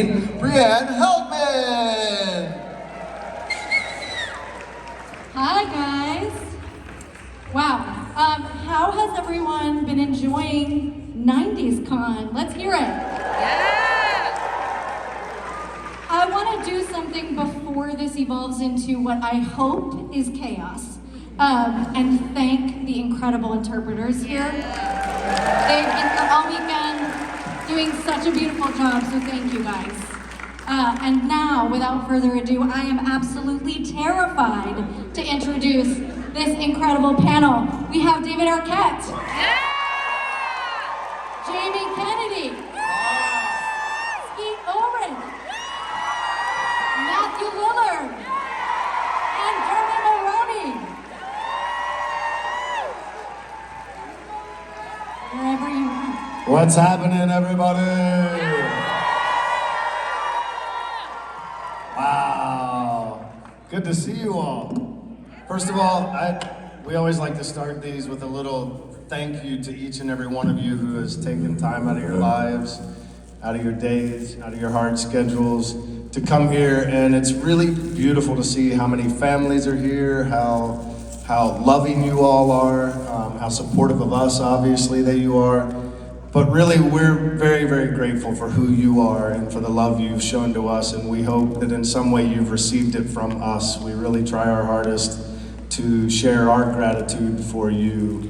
Brianne Heldman. Hi guys. Wow. How has everyone been enjoying 90s Con? Let's hear it. Yeah! I want to do something before this evolves into what I hope is chaos. And thank the incredible interpreters here. They've been here all weekend doing such a beautiful job, so thank you guys. And now, without further ado, I am absolutely terrified to introduce this incredible panel. We have David Arquette, Yeah! Jamie Kennedy, Skeet Ulrich, Matthew Lillard, and Dermot Mulroney. Wherever you are. What's happening, everybody? Wow. Good to see you all. First of all, we always like to start these with a little thank you to each and every one of you who has taken time out of your lives, out of your days, out of your hard schedules to come here. And it's really beautiful to see how many families are here, how loving you all are, how supportive of us, obviously, that you are. But really, we're very, very grateful for who you are and for the love you've shown to us, and we hope that in some way you've received it from us. We really try our hardest to share our gratitude for you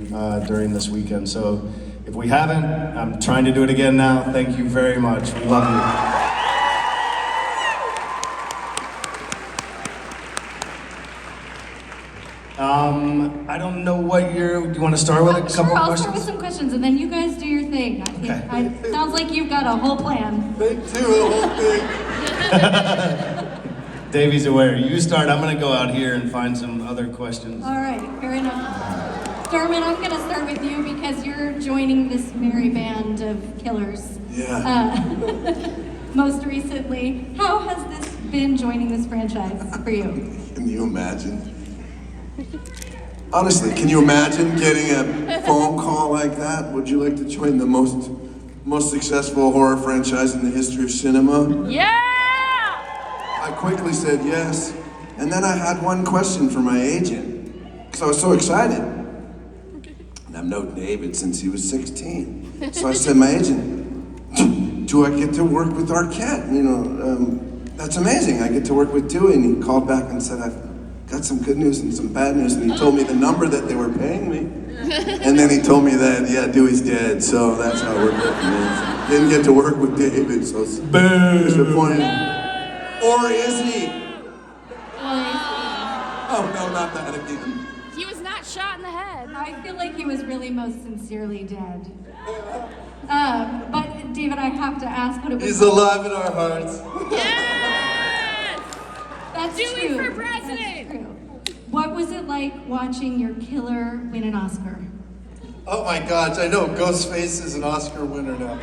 during this weekend. So if we haven't, I'm trying to do it again now. Thank you very much. We love you. I don't know what do you want to start with a couple Sure, I'll questions? start with some questions and then you guys do your thing. Sounds like you've got a whole plan. Big two, the whole thing. Davey's aware. You start. I'm gonna go out here and find some other questions. All right, fair enough. Dermot, I'm gonna start with you because you're joining this merry band of killers. Yeah. Most recently, how has this been joining this franchise for you? Can you imagine? Honestly, can you imagine getting a phone call like that? Would you like to join the most successful horror franchise in the history of cinema? Yeah! I quickly said yes, and then I had one question for my agent, because I was so excited. And I've known David since he was 16. So I said, my agent, do I get to work with Arquette? You know, that's amazing. I get to work with Dewey. And he called back and said, I've got some good news and some bad news. And he told me the number that they were paying me. And then he told me that, yeah, Dewey's dead. So that's how we're working. Didn't get to work with David, so it's disappointing. Or is he? Oh no, not that again. He was not shot in the head. I feel like he was really most sincerely dead. But David, I have to ask what it was. He's alive in our hearts. Yes! That's Dewey true. for president! That's true. What was it like watching your killer win an Oscar? Oh my gosh, I know Ghostface is an Oscar winner now.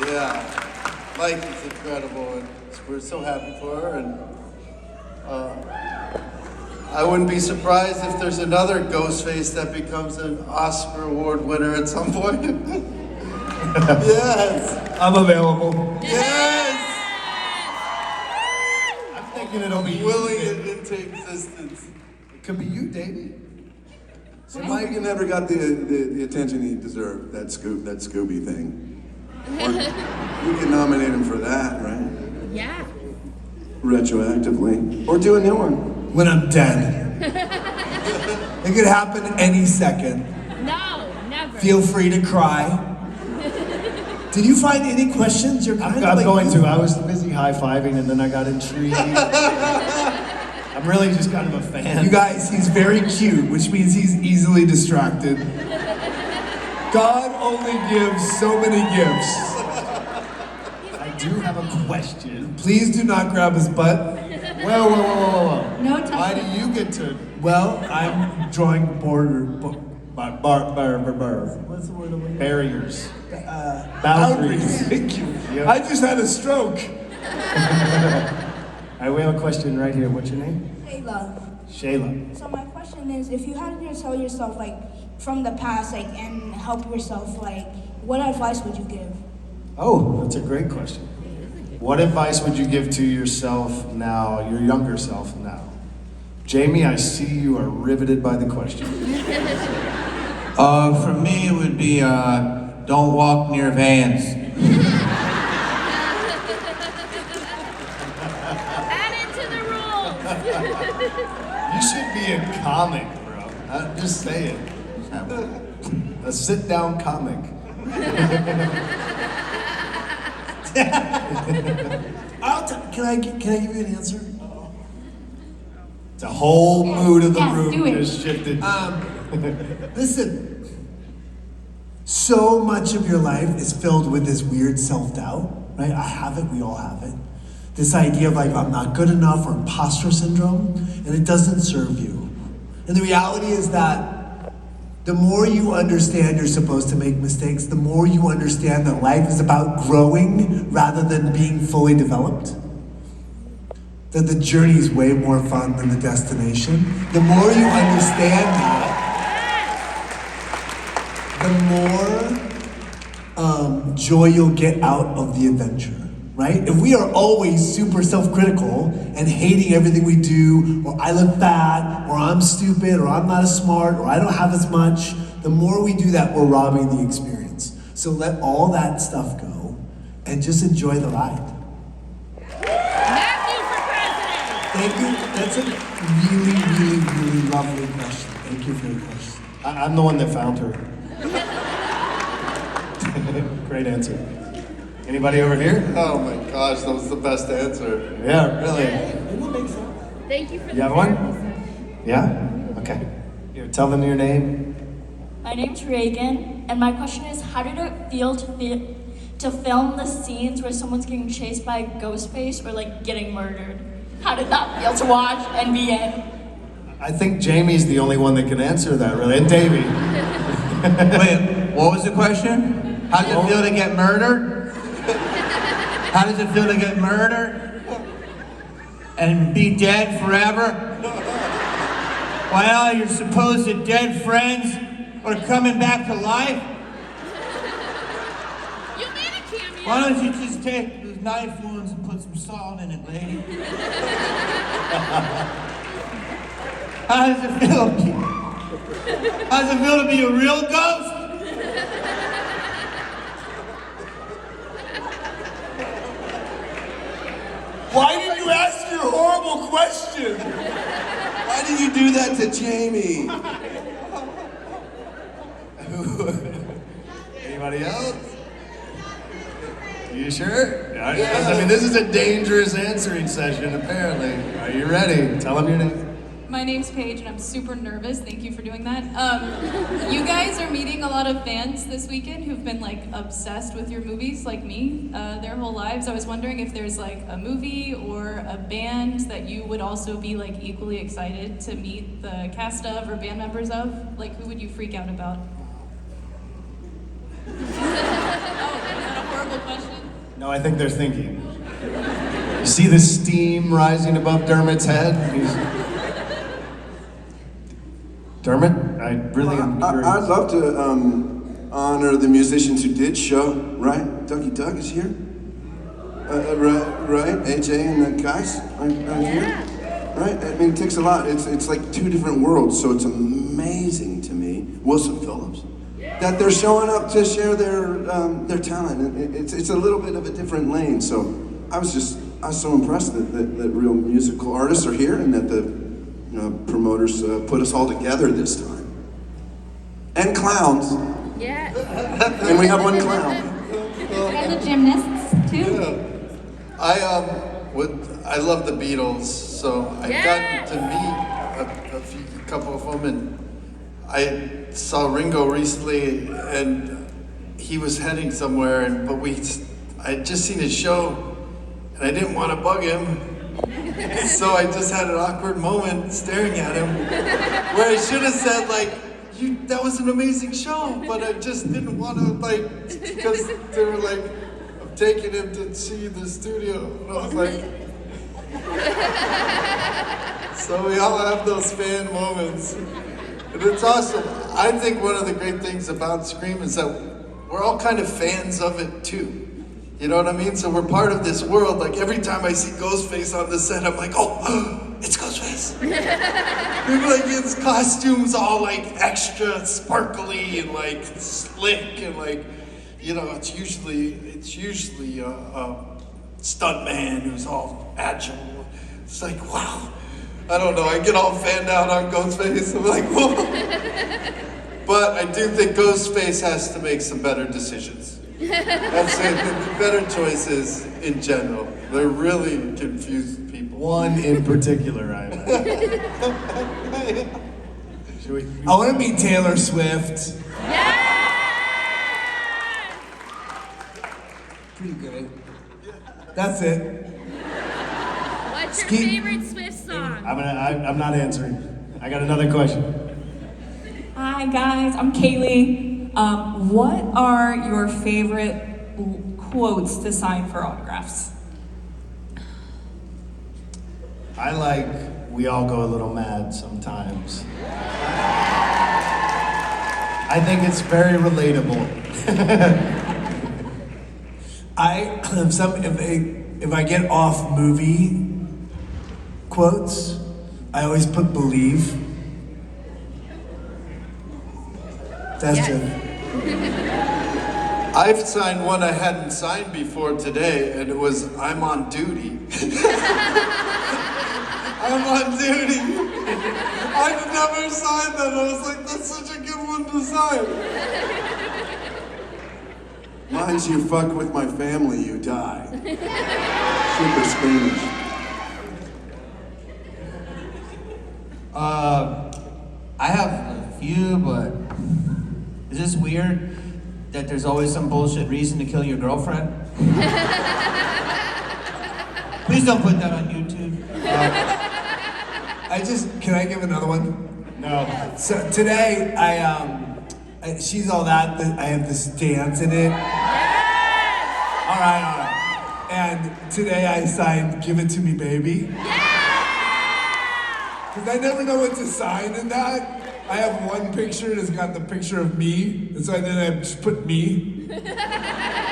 Yeah, life is incredible, and we're so happy for her. And I wouldn't be surprised if there's another Ghostface that becomes an Oscar award winner at some point. Yes, I'm available. yes. I'm thinking it'll be willing it into existence. It could be you, Davey. So Mike never got the attention he deserved, that Scooby thing. Or you can nominate him for that, right? Yeah. Retroactively. Or do a new one. When I'm dead. It could happen any second. No, never. Feel free to cry. Did you find any questions? You're kind of I'm like going to. I was busy high-fiving and then I got intrigued. I'm really just kind of a fan. You guys, he's very cute, which means he's easily distracted. God only gives so many gifts. I do have a question. Please do not grab his butt. Whoa. No Why touching. do you get to? Well, I'm drawing what's the word I'm looking for? Barriers. Boundaries. Thank you. Yep. I just had a stroke. All right, we have a question right here. What's your name? Shayla. Shayla. So my question is, if you had to tell yourself like from the past, like, and help yourself like what advice would you give? Oh, that's a great question. What advice would you give to yourself now, your younger self now? Jamie, I see you are riveted by the question. For me, it would be don't walk near vans. Add it to the rules. You should be a comic, bro. I'm just saying. A sit-down comic. Can I give you an answer? The whole mood of the Yes, room do it. just shifted. Listen, so much of your life is filled with this weird self-doubt, right? I have it, we all have it. This idea of like, I'm not good enough or imposter syndrome, and it doesn't serve you. And the reality is that the more you understand you're supposed to make mistakes, the more you understand that life is about growing rather than being fully developed. That the journey is way more fun than the destination. The more you understand that, the more joy you'll get out of the adventure, right? If we are always super self-critical and hating everything we do, or I look fat, or I'm stupid, or I'm not as smart, or I don't have as much, the more we do that, we're robbing the experience. So let all that stuff go and just enjoy the ride. Matthew for president. Thank you. That's a really, really, really lovely question. Thank you for your question. I'm the one that found her. Great answer. Anybody over here? Oh my gosh, that was the best answer. Yeah, really. Thank you for You the have one? Yeah? Okay. Here, tell them your name. My name's Reagan, and my question is, how did it feel to film the scenes where someone's getting chased by a ghost face or like getting murdered? How did that feel to watch and be in? I think Jamie's the only one that can answer that, really. And Davey. Wait, what was the question? How does it feel to get murdered? How does it feel to get murdered? And be dead forever? While your supposed dead friends are coming back to life? You made a cameo. Why don't you just take those knife wounds and put some salt in it, lady? How does it feel? How does it feel to be a real ghost? Why did you ask your horrible question? Why did you do that to Jamie? Anybody else? You sure? I mean, this is a dangerous answering session, apparently. Are you ready? Tell them your name. My name's Paige, and I'm super nervous. Thank you for doing that. You guys are meeting a lot of fans this weekend who've been like obsessed with your movies, like me, their whole lives. I was wondering if there's like a movie or a band that you would also be like equally excited to meet the cast of or band members of. Like, who would you freak out about? Oh, is that a horrible question? No, I think they're thinking. You see the steam rising above Dermot's head? Dermot, I really am curious. I'd love to honor the musicians who did show, right? Dougie Doug is here. Right? AJ and the guys are here. Right? I mean, it takes a lot. It's like two different worlds, so it's amazing to me. Wilson Phillips. That they're showing up to share their talent. It's a little bit of a different lane. So I was so impressed that real musical artists are here and that the promoters put us all together this time. And clowns. Yeah. And we have one clown. And the gymnasts, too. I love the Beatles, so I got to meet a couple of them, and I saw Ringo recently, and he was heading somewhere, I had just seen his show, and I didn't want to bug him. So I just had an awkward moment staring at him where I should have said, like, that was an amazing show, but I just didn't want to, because they were like, I'm taking him to see the studio. And I was like, so we all have those fan moments. And it's awesome. I think one of the great things about Scream is that we're all kind of fans of it too. You know what I mean? So we're part of this world. Like every time I see Ghostface on the set, I'm like, oh, it's Ghostface. Maybe like his costumes all like extra sparkly and like slick and like, you know, it's usually a stunt man who's all agile. It's like, wow. I don't know, I get all fanned out on Ghostface. I'm like, whoa. But I do think Ghostface has to make some better decisions. That's it, the better choices in general. They're really confused people. One in particular, I imagine. Should we? I want to meet Taylor Swift. Pretty good. That's it. What's your Ski- favorite Swift song? I'm not answering. I got another question. Hi guys, I'm Kaylee. What are your favorite quotes to sign for autographs? I like "We all go a little mad sometimes." I think it's very relatable. If I get off movie quotes, I always put "believe." That's it. I've signed one I hadn't signed before today, and it was "I'm on duty." I'm on duty. I've never signed that. I was like, that's such a good one to sign. Mine's "You fuck with my family, you die." Super Spanish. I have a few, but is this weird that there's always some bullshit reason to kill your girlfriend? Please don't put that on YouTube. Can I give another one? No. So today, she's all that, I have this dance in it. All right. And today I signed "Give It To Me, Baby." Because I never know what to sign in that. I have one picture that's got the picture of me, and so then I just put "me,"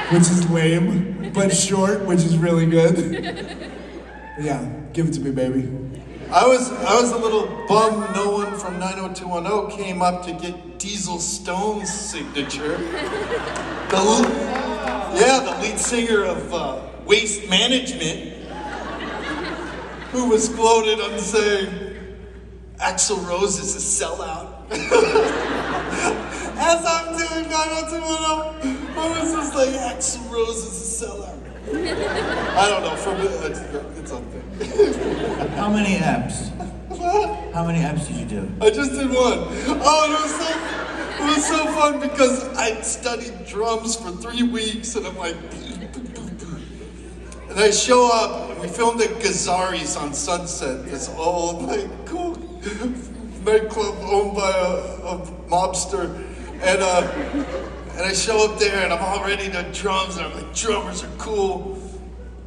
which is lame, but short, which is really good. Yeah, give it to me, baby. I was a little bummed no one from 90210 came up to get Diesel Stone's signature. The lead singer of Waste Management, who was quoted on saying, "Axl Rose is a sellout." As I'm doing 90210, I was just like, "Axl Rose is a sellout." I don't know, for me, it's something. How many eps? How many eps did you do? I just did one. Oh, and it was so fun because I studied drums for 3 weeks, and I'm like, and I show up, and we filmed at Gazzari's on Sunset, this old, like, cool nightclub owned by a mobster, and I show up there, and I'm all ready to drums, and I'm like, drummers are cool,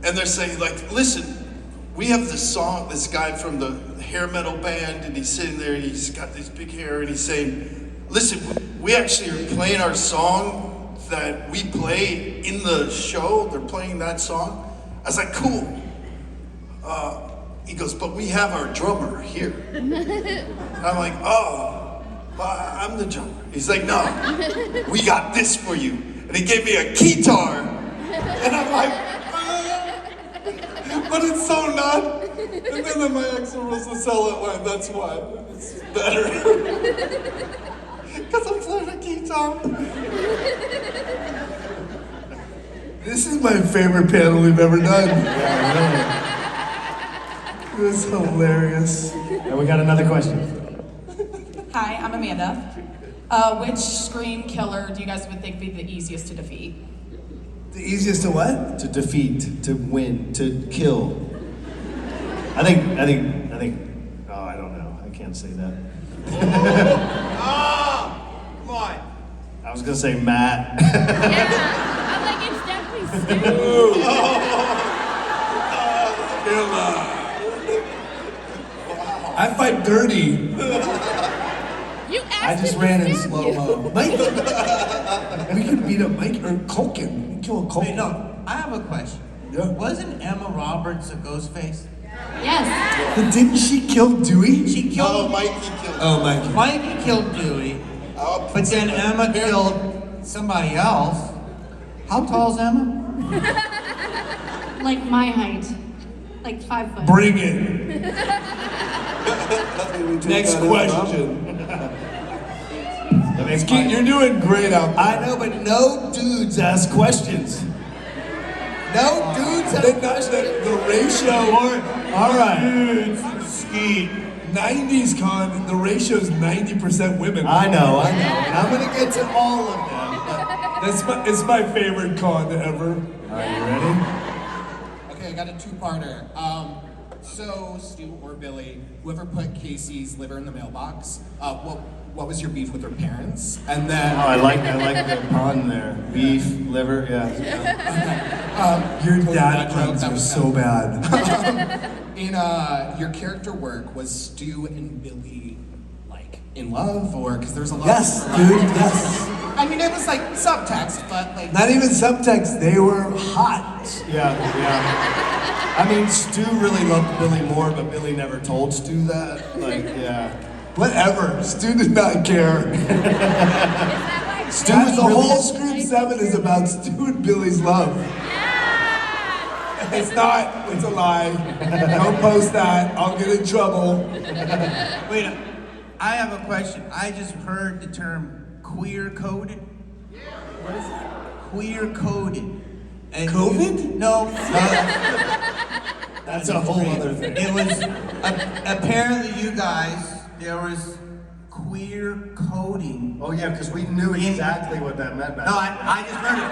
and they're saying, like, listen, we have this song, this guy from the hair metal band, and he's sitting there, and he's got this big hair, and he's saying, listen, we actually are playing our song that we play in the show. They're playing that song. I was like, cool. He goes, but we have our drummer here. And I'm like, oh, well, I'm the drummer. He's like, no, we got this for you. And he gave me a guitar. And I'm like, but it's so not. And then my Axl Rose was sellout line, that's why. It's better. Because I'm playing a guitar. This is my favorite panel we've ever done. Yeah, It was hilarious. really. And we got another question. Hi, I'm Amanda. Which Scream killer do you guys would think would be the easiest to defeat? The easiest to what? To defeat, to win, to kill. I think, oh, I don't know. I can't say that. Come on. I was gonna say Matt. Yeah, I'm like, it's definitely Stu. I fight dirty. You I I just ran in slow-mo. Mike, we could beat up Mike or Culkin. We kill Culkin. Wait, no, I have a question. Yeah. Wasn't Emma Roberts a ghost face? Yes. But didn't she kill Dewey? She No, killed Mikey killed. Oh, Mikey. Mikey killed Dewey, Oh, but then Emma killed somebody else. How tall's Emma? Like my height. Like 5 foot. Bring it. Next question. Skeet, you're doing great out there. I know, but no dudes ask questions. No dudes have questions. The ratio. All right. Skeet. 90s con, the ratio is 90% women. I know. And I'm gonna get to all of them. It's my favorite con ever. Are you ready? Okay, I got a two-parter. So, Stu or Billy, whoever put Casey's liver in the mailbox, what was your beef with her parents? And then, Oh, I like the pun there. Beef, liver, yeah. Your Totally dad that joke, puns that are was so bad. in your character work, was Stu and Billy like in love, or because there's a lot? Yes, of, dude, yes. I mean, it was like subtext, but like. Not even subtext, they were hot. Yeah. I mean, Stu really loved Billy more, but Billy never told Stu that. Like, yeah. Whatever, Stu did not care. Stu That's was the really- whole Scream 7 is about Stu and Billy's love. It's not, it's a lie. Don't post that, I'll get in trouble. Wait, I have a question. I just heard the term queer coded. What is it? Queer coded. And COVID? No. That's a whole other thing. It was apparently you guys. There was queer coding. Oh yeah, because we knew exactly what that meant. No, I just heard it,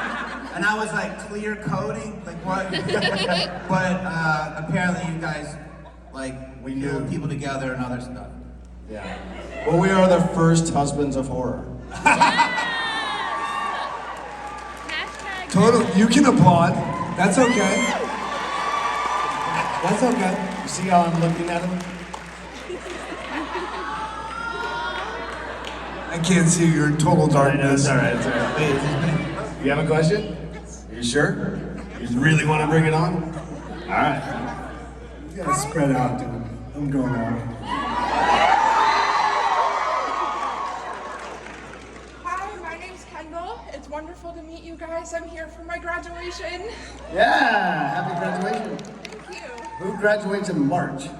and I was like, clear coding, like what? But apparently you guys like We knew knew. people together and other stuff. Yeah. Well, we are the first husbands of horror. Hashtag. Total, you can applaud. That's okay. That's okay. You see how I'm looking at him? I can't see your total darkness. It's all right. Wait, is this me? You have a question? Are you sure? You really want to bring it on? All right. You gotta spread out, dude. I'm going out. Hi, my name's Kendall. It's wonderful to meet you guys. I'm here for my graduation. Yeah. Happy graduation. Thank you. Who graduates in March? Well,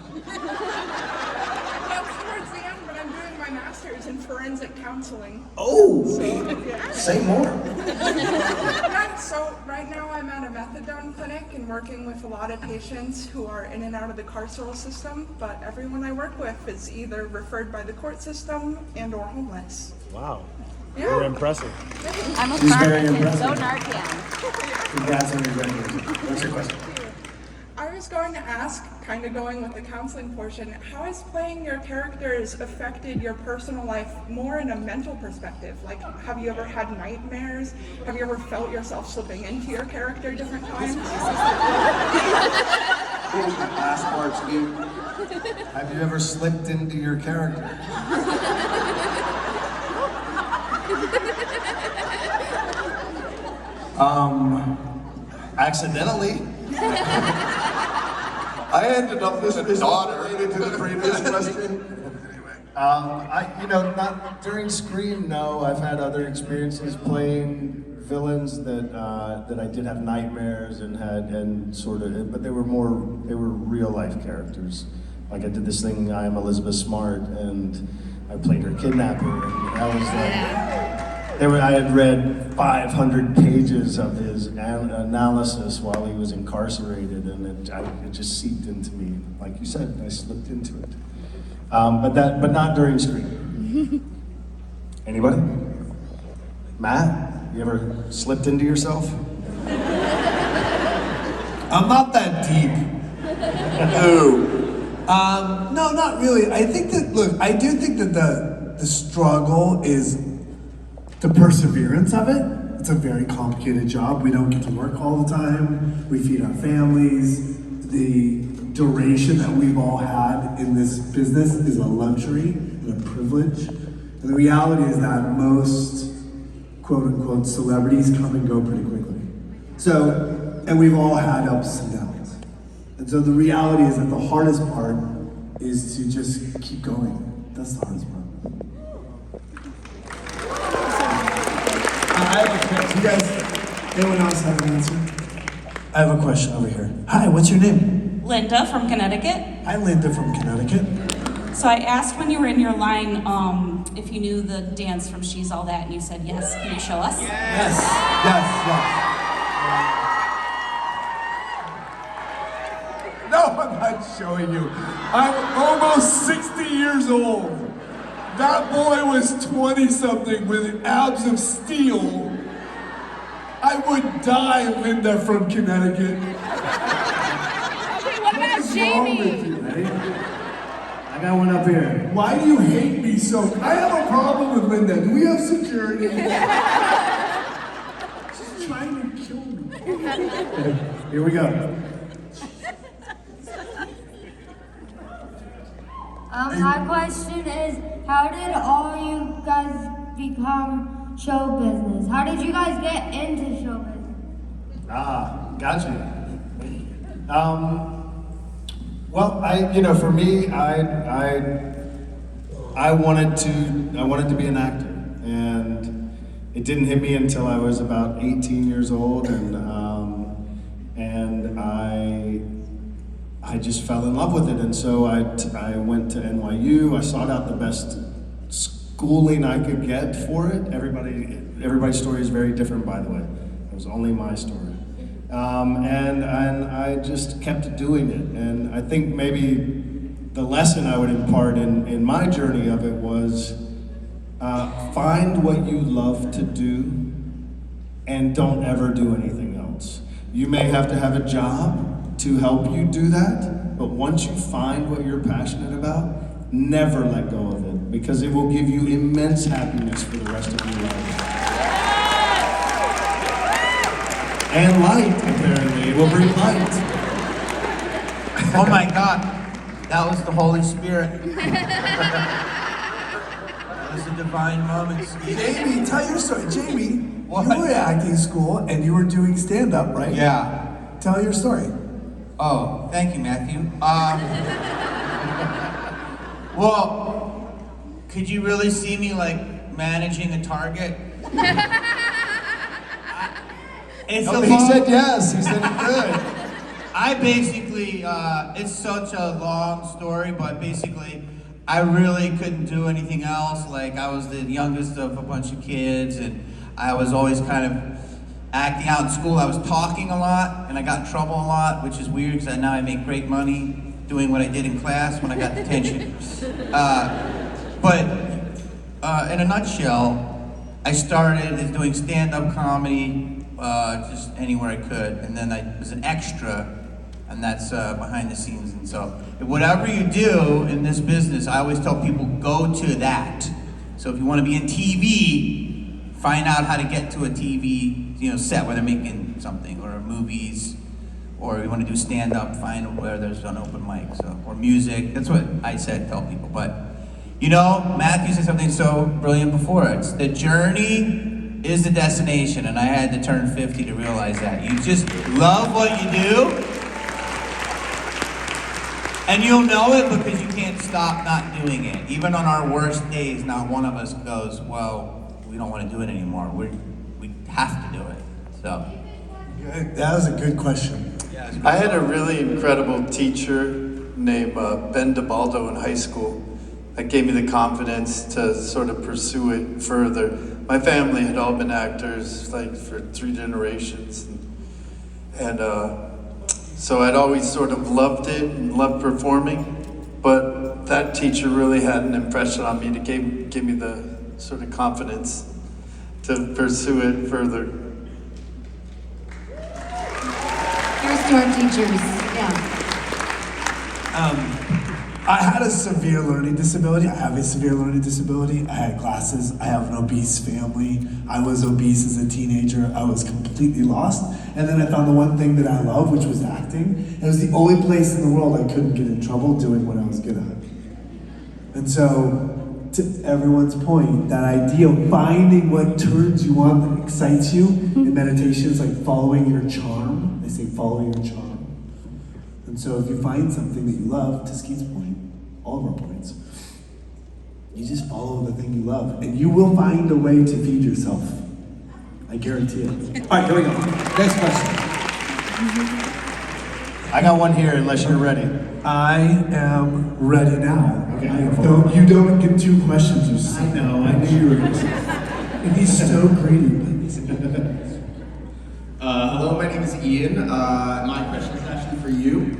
it's towards the end, but I'm doing my master's in forensic counseling. Oh. Yeah. Say more. Yeah, so right now I'm at a methadone clinic and working with a lot of patients who are in and out of the carceral system, but everyone I work with is either referred by the court system and or homeless. Wow. Yeah. Very impressive. I'm a She's very Narcan, impressive. so Narcan. Congrats on your graduation. What's your question? I was going to ask, kind of going with the counseling portion, how has playing your characters affected your personal life more in a mental perspective? Like, have you ever had nightmares? Have you ever felt yourself slipping into your character different times? Last part, Steve. Have you ever slipped into your character? Accidentally. I ended up with a daughter. Related to the previous question. Not during Scream. No, I've had other experiences playing villains that I did have nightmares but they were real life characters. Like I did this thing, I Am Elizabeth Smart, and I played her kidnapper. And that was like, I had read 500 pages of his analysis while he was incarcerated, and it just seeped into me. Like you said, I slipped into it. But not during Scream. Anybody? Matt, you ever slipped into yourself? I'm not that deep. No. No, not really. I think that, look, I do think that the struggle is the perseverance of it. It's a very complicated job. We don't get to work all the time. We feed our families. The duration that we've all had in this business is a luxury and a privilege. And the reality is that most quote unquote celebrities come and go pretty quickly. So, and we've all had ups and downs. And so the reality is that the hardest part is to just keep going. That's the hardest part. I have a question. You guys, anyone else have an answer? I have a question over here. Hi, what's your name? Linda from Connecticut. Hi, Linda from Connecticut. So I asked when you were in your line if you knew the dance from She's All That, and you said yes. Can you show us? Yes. No, I'm not showing you. I'm almost 60 years old. That boy was 20-something with abs of steel. I would die, Linda from Connecticut. Okay, what about Jamie? Ready? I got one up here. Why do you hate me so? I have a problem with Linda. Do we have security? She's trying to kill me. Here we go. My question is, how did all you guys become show business? How did you guys get into show business? Gotcha. Well, for me, I wanted to be an actor, and it didn't hit me until I was about 18 years old, and I just fell in love with it, and so I went to NYU. I sought out the best schooling I could get for it. Everybody's story is very different, by the way. It was only my story. And I just kept doing it. And I think maybe the lesson I would impart in my journey of it was find what you love to do and don't ever do anything else. You may have to have a job to help you do that, but once you find what you're passionate about, never let go of it, because it will give you immense happiness for the rest of your life. And light, apparently. It will bring light. Oh my God, that was the Holy Spirit. That was a divine moment, Steve. Jamie, tell your story. Jamie, What? you were at acting school and you were doing stand-up, right? Yeah. Tell your story. Oh, thank you, Matthew. Well, could you really see me like managing a Target? He said yes. He said he could. I basically, it's such a long story, but basically, I really couldn't do anything else. Like, I was the youngest of a bunch of kids, and I was always kind of acting out in school. I was talking a lot, and I got in trouble a lot, which is weird, because now I make great money doing what I did in class when I got detention. But in a nutshell, I started doing stand-up comedy, just anywhere I could, and then I was an extra, and that's behind the scenes. And so, whatever you do in this business, I always tell people, go to that. So if you want to be in TV, find out how to get to a TV, set where they're making something, or movies, or you want to do stand-up, find where there's an open mic, or music. That's what I said, tell people. But Matthew said something so brilliant before. It's the journey is the destination, and I had to turn 50 to realize that. You just love what you do, and you'll know it because you can't stop not doing it. Even on our worst days, not one of us goes, well, we don't want to do it anymore. We have to do it. So. That was a good question. I had a really incredible teacher named Ben DiBaldo in high school that gave me the confidence to sort of pursue it further. My family had all been actors, like for 3 generations. And so I'd always sort of loved it and loved performing. But that teacher really had an impression on me to give me the sort of confidence to pursue it further. Here's to our teachers. Yeah. I had a severe learning disability. I have a severe learning disability. I had glasses. I have an obese family. I was obese as a teenager. I was completely lost. And then I found the one thing that I love, which was acting. It was the only place in the world I couldn't get in trouble doing what I was good at. And so to everyone's point, that idea of finding what turns you on, that excites you in meditation is like following your charm. They say follow your charm. And so if you find something that you love, to Skeet's point, all of our points, you just follow the thing you love, and you will find a way to feed yourself. I guarantee it. All right, here we go. Next question. I got one here, unless you're ready. I am ready now. Okay. You don't get 2 questions, you son. I know, I knew you were going to say that. And he's so greedy. Hello, my name is Ian. My question is actually for you.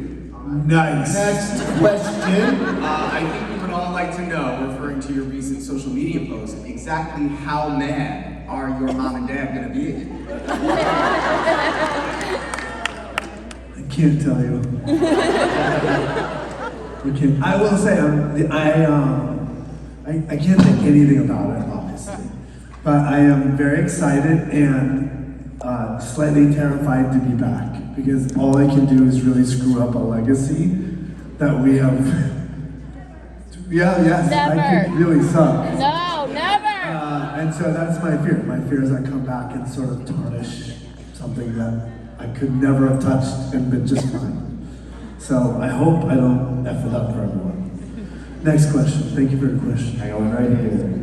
Nice. Next question. I think we would all like to know, referring to your recent social media post, exactly how mad are your mom and dad going to be? I can't tell you. I will say, I can't think anything about it, obviously. But I am very excited and slightly terrified to be back, because all I can do is really screw up a legacy that we have. Yes, I could really suck. No, never. And so that's my fear. My fear is I come back and sort of tarnish something that I could never have touched and been just fine. So I hope I don't F it up for everyone. Next question. Thank you for your question. Hang on right here.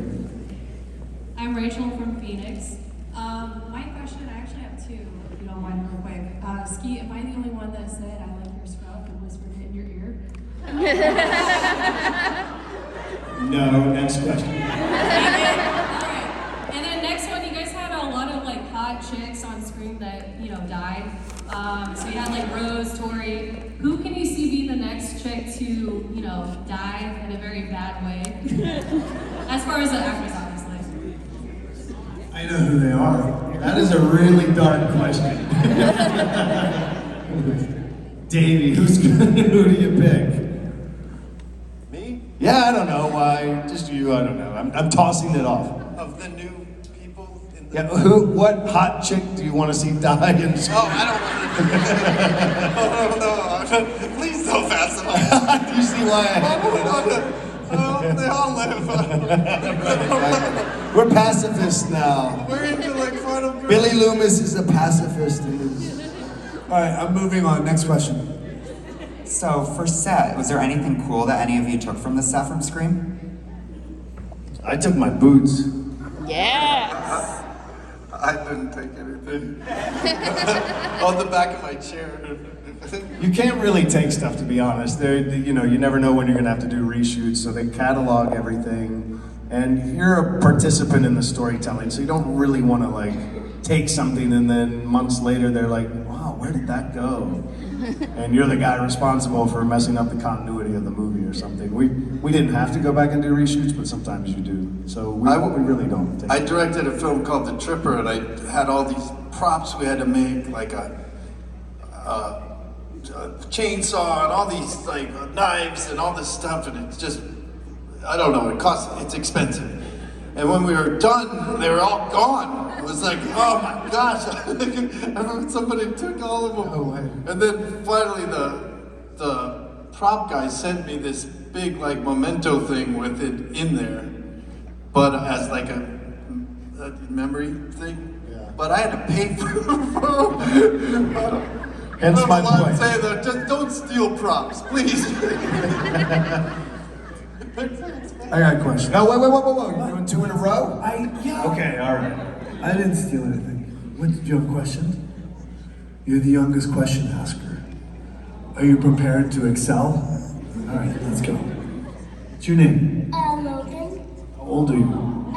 I'm Rachel from Phoenix. My question, I actually have 2, if you don't mind real quick. Skeet, am I the only one that said I like your scruff and whispered it in your ear? No, next question. Alright. And then next one, you guys had a lot of like hot chicks on screen that, died. So you had like Rose, Tori. Who can you see be the next chick to, die in a very bad way? As far as the actress, obviously. I know who they are. That is a really dark question. Davey, who do you pick? Me? Yeah, I don't know why. Just you, I don't know. I'm tossing it off. Of the new people in the... Yeah, what hot chick do you want to see die in? Oh, I don't want to... No. Please don't pass it on. Do you see why I had They all live. We're pacifists now. We're into like final girls. Billy Loomis is a pacifist. All right, I'm moving on. Next question. So, for set, was there anything cool that any of you took from the set from Scream? I took my boots. Yes. I didn't take anything. On the back of my chair. You can't really take stuff, to be honest. You never know when you're gonna have to do reshoots, so they catalog everything. And you're a participant in the storytelling, so you don't really want to take something and then months later they're like, wow, where did that go? And you're the guy responsible for messing up the continuity of the movie or something. We didn't have to go back and do reshoots, but sometimes you do. So we really don't. I directed a film called The Tripper, and I had all these props we had to make, like a chainsaw and all these knives and all this stuff, and it's just, I don't know, it's expensive. And when we were done, they were all gone. It was like, oh my gosh, I remember somebody took all of them. And then finally the prop guy sent me this big memento thing with it in there, but as a memory thing. Yeah. But I had to pay for Hence my point. Say that, just don't steal props, please. I got a question. No, wait. You're doing 2 in a row? Yeah. Okay, all right. I didn't steal anything. What, did you have a question? You're the youngest question asker. Are you prepared to excel? All right, let's go. What's your name? Logan. How old are you?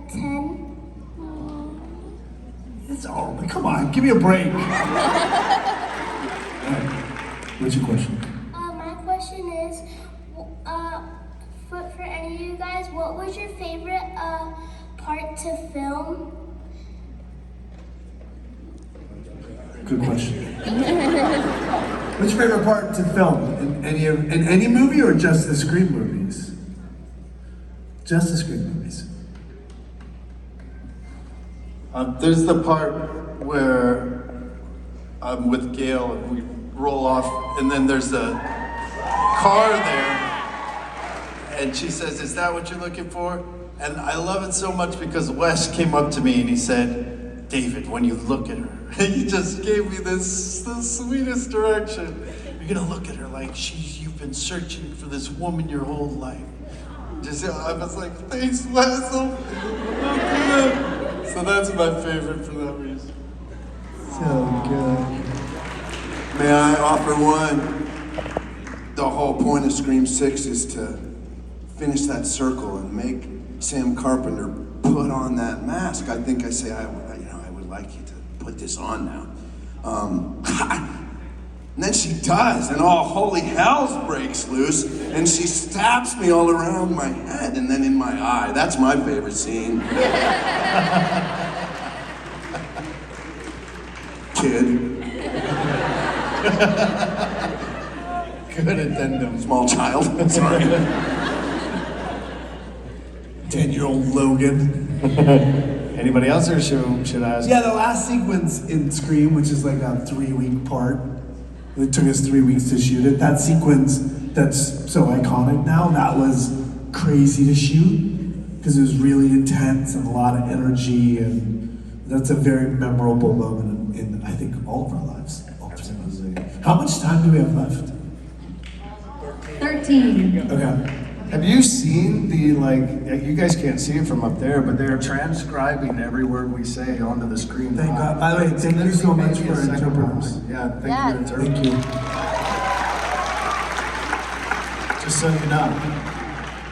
10. It's all, come on, give me a break. All right, what's your question? My question is, for any of you guys, what was your favorite part to film? Good question. What's your favorite part to film? In any movie or just the Scream movies? Just the Scream movies. There's the part where I'm with Gail and we roll off, and then there's a car there, and she says, "Is that what you're looking for?" And I love it so much because Wes came up to me and he said, "David, when you look at her," he just gave me the sweetest direction. "You're gonna look at her like you've been searching for this woman your whole life." I was like, "Thanks, Wes." So that's my favorite for that reason. So good. May I offer one? The whole point of Scream 6 is to finish that circle and make Sam Carpenter put on that mask. I think I say, I would like you to put this on now. And then she does, and all holy hell breaks loose, and she stabs me all around my head and then in my eye. That's my favorite scene. Kid. Good addendum. Small child. Sorry. 10-year-old Logan. Anybody else, or should I ask? Yeah, the last sequence in Scream, which is like a 3-week part. It took us 3 weeks to shoot it. That sequence that's so iconic now, that was crazy to shoot because it was really intense and a lot of energy, and that's a very memorable moment in I think all of our lives. How much time do we have left? 13. Okay. Have you seen the, you guys can't see it from up there, but they're transcribing every word we say onto the screen. Thank God. By the way, thank you so much for interpreters. Yeah, thank you, interpreters. Thank you. Just so you know,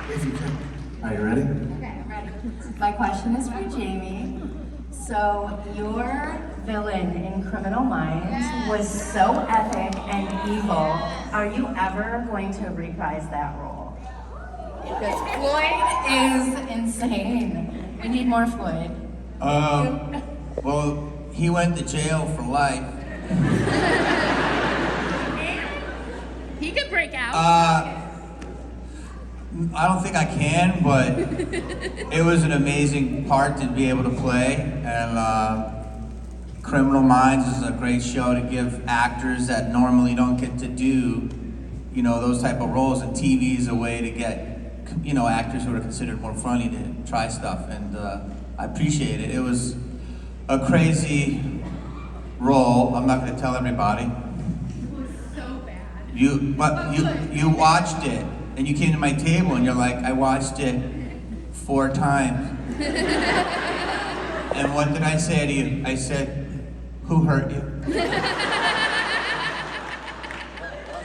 if you can. Are you ready? Okay, I'm ready. My question is for Jamie. So, your villain in Criminal Minds was so epic and evil. Are you ever going to reprise that role? Because Floyd is insane. We need more Floyd. Well, he went to jail for life. He could break out. I don't think I can, but it was an amazing part to be able to play. And Criminal Minds is a great show to give actors that normally don't get to do, those type of roles. And TV is a way to get, actors who are considered more funny to try stuff. And I appreciate it. It was a crazy role. I'm not going to tell everybody. It was so bad. You watched it. And you came to my table and you're like, "I watched it 4 times." And what did I say to you? I said, "Who hurt you?" It's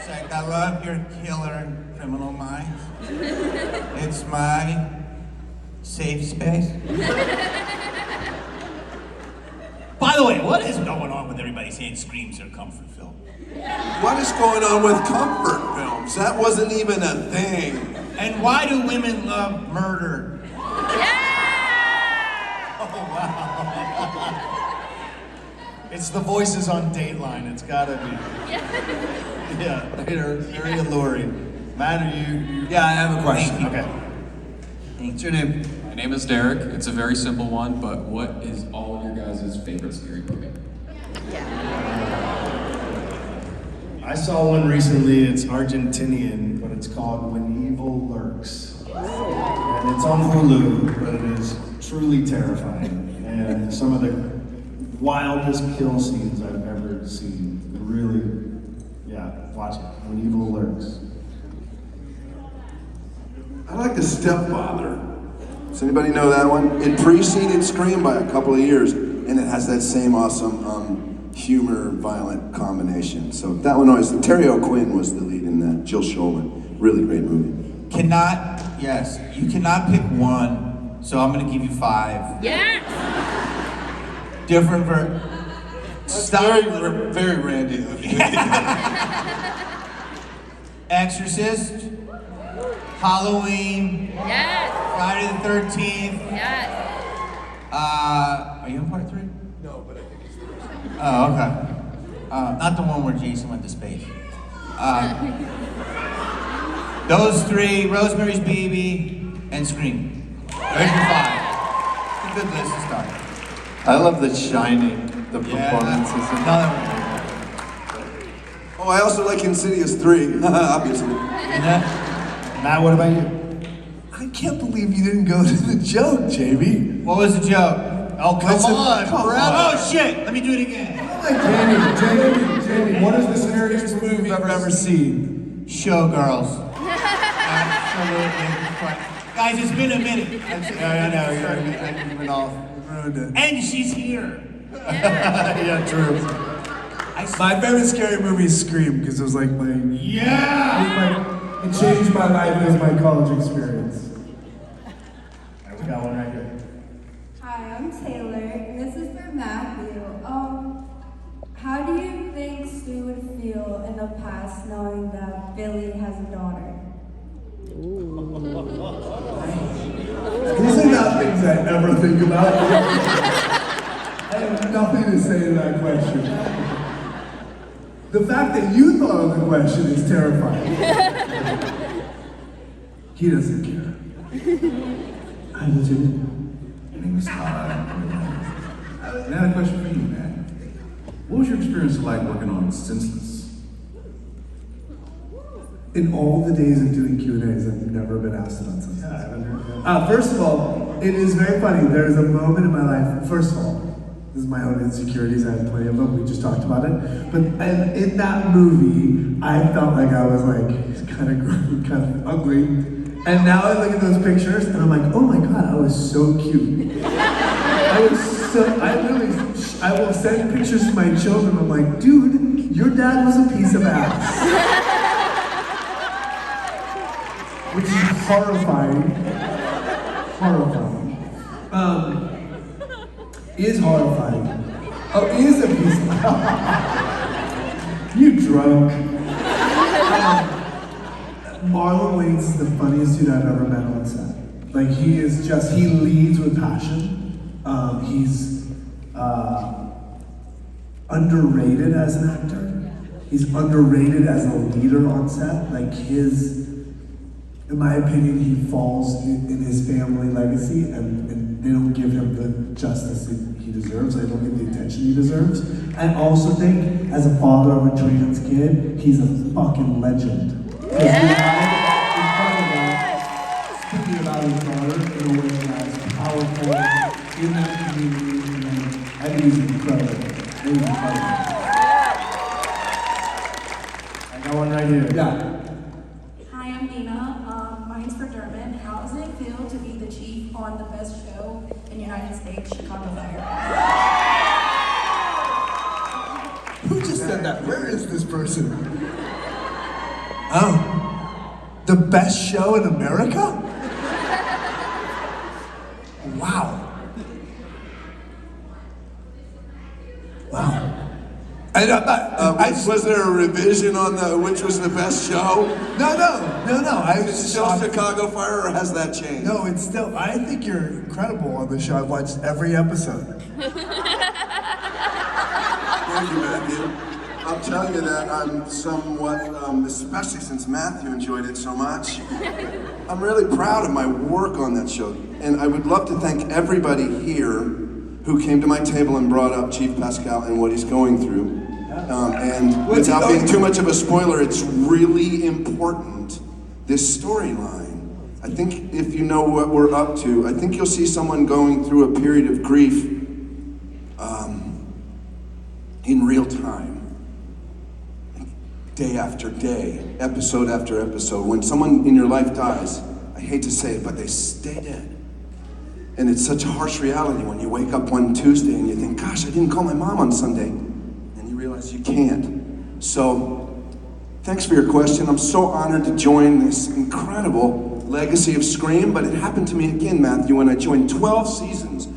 like, "I love your killer in Criminal Minds. It's my safe space." By the way, what is going on with everybody saying Scream's their comfort film? What is going on with comfort films? That wasn't even a thing. And why do women love murder? It's the voices on Dateline. It's gotta be. Yeah, they're very alluring. Matt, are you? Yeah, I have a question. Okay. What's your name? My name is Derek. It's a very simple one, but what is all of your guys' favorite scary movie? I saw one recently. It's Argentinian, but it's called When Evil Lurks. And it's on Hulu, but it is truly terrifying. And some of the wildest kill scenes I've ever seen. Really, watch it. When Evil Lurks. I like The Stepfather. Does anybody know that one? It preceded Scream by a couple of years, and it has that same awesome humor, violent combination. So that one always, Terry O'Quinn was the lead in that. Jill Scholen. Really great movie. You cannot pick one, so I'm gonna give you 5. Yes! Different Very Randy of you. Exorcist, Halloween, Yes! Friday the 13th. Yes! Are you in part 3? No, but I think it's the first. Oh, okay. Not the one where Jason went to space. Those 3, Rosemary's Baby, and Scream. There's your 5. It's a good list to start. I love The Shining, the performances. Another one. Oh, I also like Insidious 3, obviously. Matt, what about you? I can't believe you didn't go to the joke, Jamie. What was the joke? Oh, come Listen, on. come Brad. on. Oh, shit. Let me do it again. Jamie, what is the scariest movie you've ever seen? Showgirls. Absolutely. Guys, it's been a minute. I know, you're giving off. Ruined it. And she's here. Yeah, true. My favorite scary movie is Scream because it was like my It changed my life as my college experience. We got one right here. Hi, I'm Taylor, and this is for Matthew. How do you think Stu would feel in the past knowing that Billy has a daughter? These are not things I ever think about. I have nothing to say to that question. The fact that you thought of the question is terrifying. He doesn't care. I legit. Your name is Todd. And I had a question for you, man. What was your experience like working on Senseless? In all the days of doing Q&As, I've never been asked about Senseless. First of all, it is very funny. There's a moment in my life, first of all, this is my own insecurities, I have plenty of them, we just talked about it. But in that movie, I felt like I was like kind of ugly. And now I look at those pictures and I'm like, oh my God, I was so cute. I will send pictures to my children, I'm like, dude, your dad was a piece of ass. Which is horrifying. Is horrifying. Oh, is a piece of You drunk. Marlon Wayans is the funniest dude I've ever met on set. Like he leads with passion. He's underrated as an actor. He's underrated as a leader on set. Like in my opinion, he falls in his family legacy and they don't give him the justice that he deserves. They don't give the attention he deserves. I also think, as a father of a trans kid, he's a fucking legend. Speaking about his daughter in a way that is powerful in that community, I think he's incredible. I got one right here. Yeah. Hi, I'm Dina. Mine's for Dermot. How does it feel to be the chief on the best show in the United States, Chicago Fire? Who just said that? Where is this person? Oh, the best show in America? Wow. Was there a revision on which was the best show? No. Is it still Chicago Fire or has that changed? No, it's still. I think you're incredible on the show. I've watched every episode. Thank you, Matthew. I'll tell you that I'm somewhat, especially since Matthew enjoyed it so much, I'm really proud of my work on that show. And I would love to thank everybody here who came to my table and brought up Chief Pascal and what he's going through. And without being too much of a spoiler, it's really important, this storyline. I think if you know what we're up to, I think you'll see someone going through a period of grief in real time. Day after day, episode after episode. When someone in your life dies, I hate to say it, but they stay dead. And it's such a harsh reality when you wake up one Tuesday and you think, gosh, I didn't call my mom on Sunday. And you realize you can't. So, thanks for your question. I'm so honored to join this incredible legacy of Scream, but it happened to me again, Matthew, when I joined 12 seasons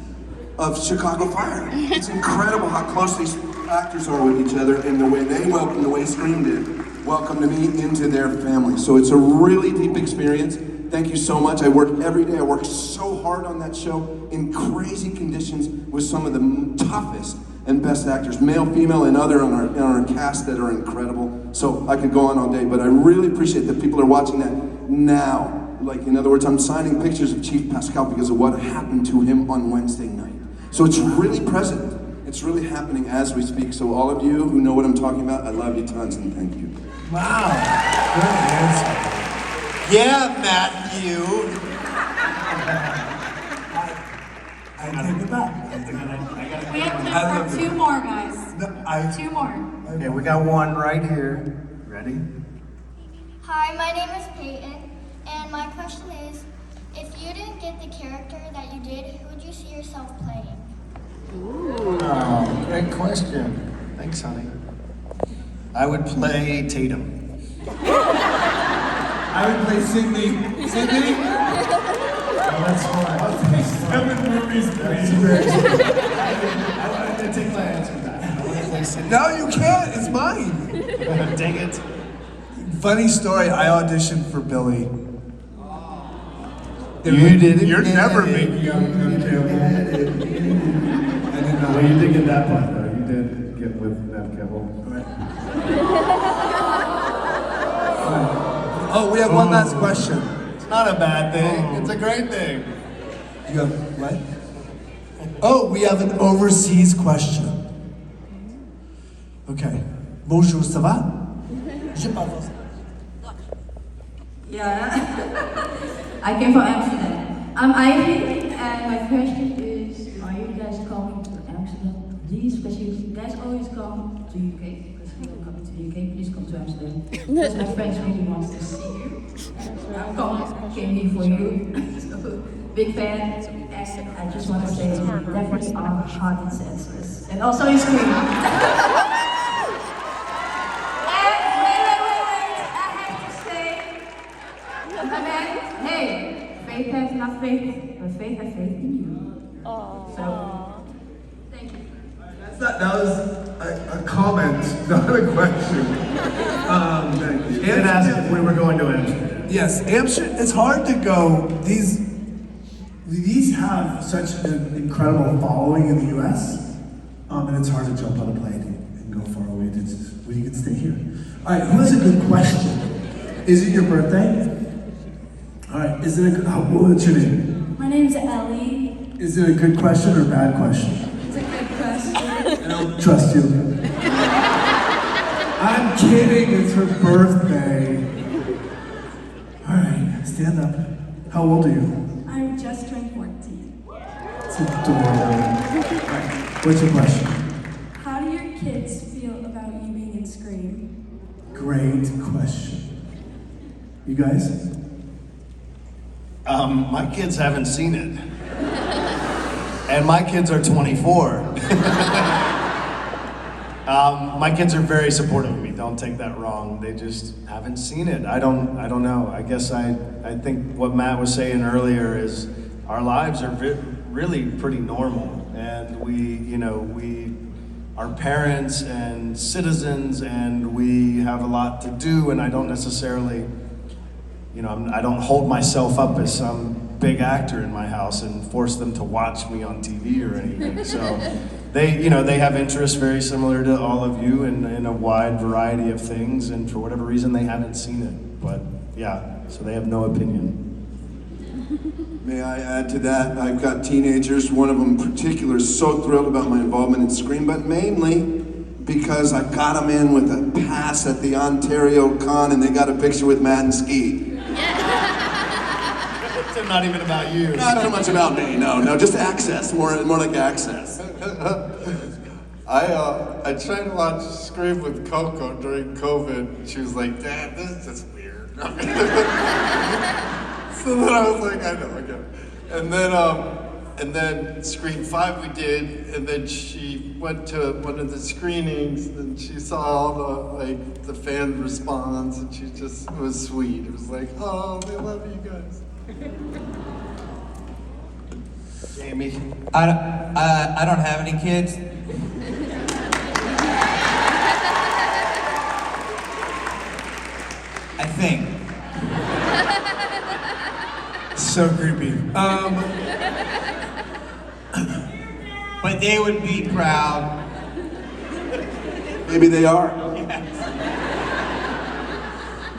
of Chicago Fire. It's incredible how close these actors are with each other and the way they welcome, the way Scream did, welcomed me into their family. So it's a really deep experience. Thank you so much. I work every day. I work so hard on that show in crazy conditions with some of the toughest and best actors, male, female, and other on our cast that are incredible. So I could go on all day, but I really appreciate that people are watching that now. Like, in other words, I'm signing pictures of Chief Pascal because of what happened to him on Wednesday night. So it's really present. It's really happening as we speak. So all of you who know what I'm talking about, I love you tons and thank you. Wow. Good answer. Yeah, Matthew. I take it back. We have time for two more, guys. Two more. Okay, we got one right here. Ready? Hi, my name is Peyton, and my question is, if you didn't get the character that you did, who would you see yourself playing? Oh, great question. Thanks, honey. I would play Tatum. I would play Sydney. Sydney? That's fine. I'll take 7 movies, please. I'm gonna take my answer back. I want to play Sydney. No, you can't. It's mine. Dang it. Funny story. I auditioned for Billy. You didn't. You're get never it. making up Nev Campbell. Well, you did get that part though. You did get with Nev Campbell. Oh, we have one last question. It's not a bad thing. It's a great thing. You have what? Oh, we have an overseas question. Okay. Bonjour, ça va? Je parle français. Yeah. I came from Amsterdam. I'm Ivy, and my question is, are you guys coming to Amsterdam? Please, because you guys always come to UK, because we don't come to the UK, please come to Amsterdam. Because my friends really want to see you. Came here for you. So, big fan, and I just want to say, you definitely are hot and senseless. And also you scream. Hey, faith has not faith, but faith has faith in you. So, thank you. That was a comment, not a question. Thank you. You did ask if we were going to Amsterdam. Yes, Amsterdam. It's hard to go. These have such an incredible following in the U.S. And it's hard to jump on a plane and go far away. Well, you can stay here. All right, who has a good question? Is it your birthday? All right, is it a good? What's your name? My name's Ellie. Is it a good question or a bad question? It's a good question. I don't trust you. I'm kidding. It's her birthday. All right, stand up. How old are you? I just turned 14. It's adorable. All right, what's your question? How do your kids feel about you being in Scream? Great question. You guys? My kids haven't seen it. And my kids are 24. My kids are very supportive of me. Don't take that wrong. They just haven't seen it. I don't know. I guess I think what Matt was saying earlier is our lives are really pretty normal, and we are parents and citizens, and we have a lot to do. And I don't necessarily, I don't hold myself up as some big actor in my house and force them to watch me on TV or anything. So they have interests very similar to all of you in a wide variety of things, and for whatever reason they haven't seen it. But yeah, so they have no opinion. May I add to that? I've got teenagers, one of them in particular is so thrilled about my involvement in Scream, but mainly because I got them in with a pass at the Ontario Con and they got a picture with Matt and Skeet. So not even about you. Not so much about me, no, just access, more like access. I tried to watch Scream with Coco during COVID. She was like, "Dad, this is just weird." So then I was like, "I know, I get it." And then Scream 5 we did, and then she went to one of the screenings, and she saw all the fan response, and it was sweet. It was like, "Oh, they love you guys." Jamie. I don't have any kids. I think. So creepy. But they would be proud. Maybe they are.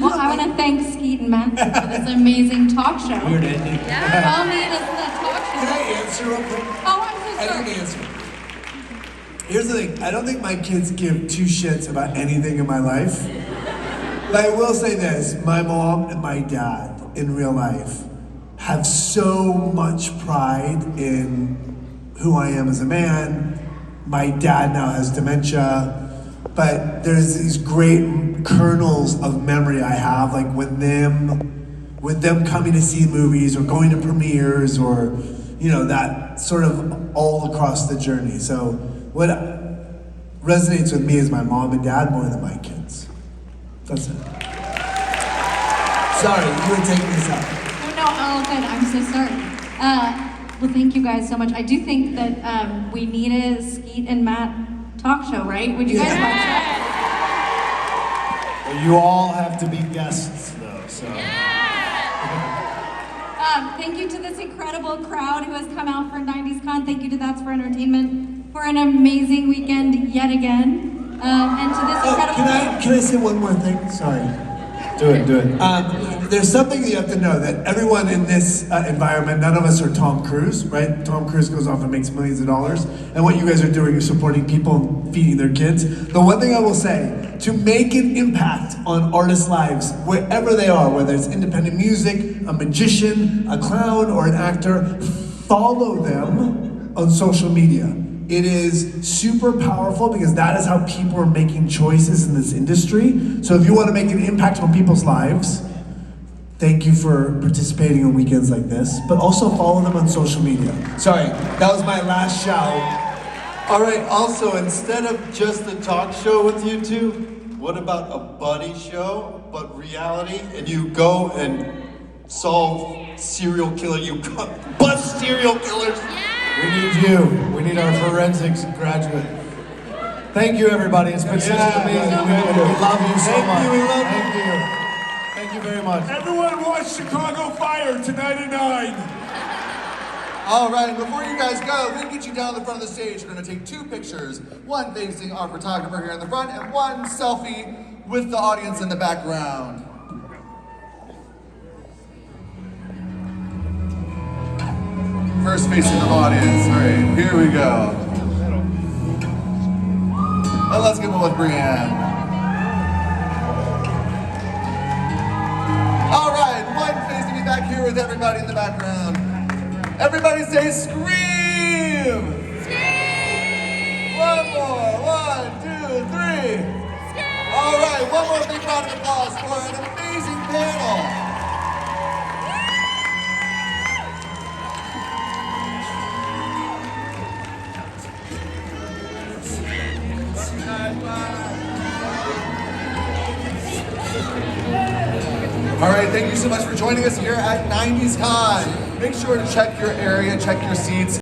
Well, I want to thank Skeet and Matt for this amazing talk show. Weird ending. Call me this is that talk show. Can I answer real quick? Oh, I'm so I sorry. can answer. Here's the thing. I don't think my kids give two shits about anything in my life. But I will say this. My mom and my dad in real life have so much pride in who I am as a man. My dad now has dementia, but there's these great kernels of memory I have, like with them coming to see movies or going to premieres or, you know, that sort of all across the journey. So what resonates with me is my mom and dad more than my kids. That's it. Sorry, you were taking this out. Oh, no, all good. I'm so sorry. Well, thank you guys so much. I do think that we need a Skeet and Matt talk show, right? Would you guys watch that? Well, you all have to be guests, though, so. Thank you to this incredible crowd who has come out for 90s Con. Thank you to That's for Entertainment for an amazing weekend yet again. And to this incredible... Can I say one more thing? Sorry. Do it. There's something you have to know, that everyone in this environment, none of us are Tom Cruise, right? Tom Cruise goes off and makes millions of dollars. And what you guys are doing is supporting people and feeding their kids. The one thing I will say, to make an impact on artists' lives, wherever they are, whether it's independent music, a magician, a clown, or an actor, follow them on social media. It is super powerful because that is how people are making choices in this industry. So if you want to make an impact on people's lives, thank you for participating on weekends like this, but also follow them on social media. Sorry, that was my last shout. All right, also, instead of just a talk show with you two, what about a buddy show, but reality, and you go and solve serial killer, you bust serial killers? We need you. We need our forensics graduate. Thank you, everybody. It's been such an amazing weekend. We love you so much. Thank you, we love you. Thank you. Thank you very much. Everyone watch Chicago Fire tonight at 9. All right, before you guys go, we're gonna get you down the front of the stage. We're gonna take 2 pictures, one facing our photographer here in the front, and one selfie with the audience in the background. First facing the audience. All right, here we go. And let's get one with Brienne. All right, one facing me back here with everybody in the background. Everybody say scream! Scream! One more, 1, 2, 3. All right, one more big round of applause for an amazing panel. All right, thank you so much for joining us here at 90s Con. Make sure to check your area, check your seats.